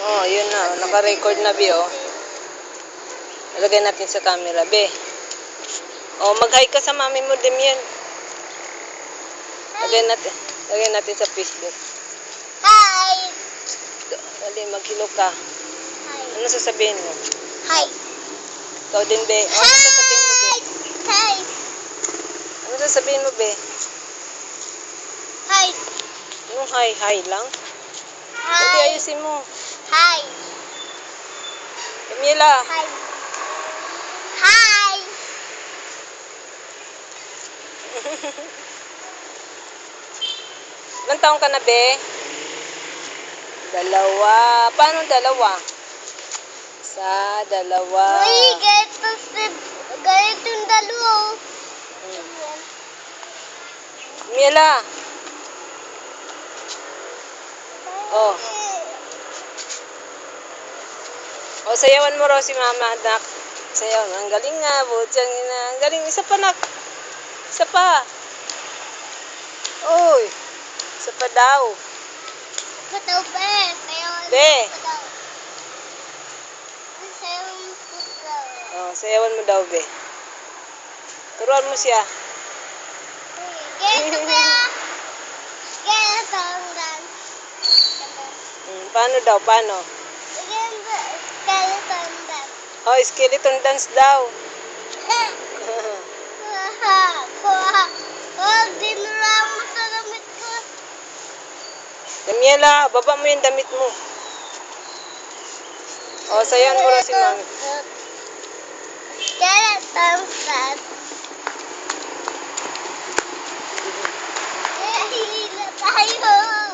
Oh, yun na. Naka-record na, Be, oh. Lagay natin sa camera, Be. Oh, mag-hi ka sa mami mo, Demian. Lagay natin sa Facebook. Hi! Dali, mag-hello ka. Hi. Ano sasabihin mo? Hi! Ikaw din, Be. Oh, ano sasabihin mo, Be? Hi! Ano sasabihin mo, Be? Hi! Yung hi lang? Hindi, Hi! ayusin mo. Hi! Camila. Hi! Hi! Ilang taong ka na, Be? 2. Paano 2? 1, 2. Uy, ganito yung dalawa. Camila. Oh. O, sayawan mo raw si mama, anak. Sayawan. Ang galing nga, butsang ina. Ang galing. Isa pa, nak. Isa pa. Uy. Isa pa daw. Pataw pa. Be. Sayawan po daw. Oh, sayawan mo daw, Be. Turuan mo siya. Ganito pa. Ganito ang dance. Paano daw? Paano? Skeleton dance. Oh, skeleton dance daw. Dinura mo sa damit ko. Damiela, baba mo yung damit mo. Oh, sayawan mo raw si mami. Skeleton dance. Hihila tayo.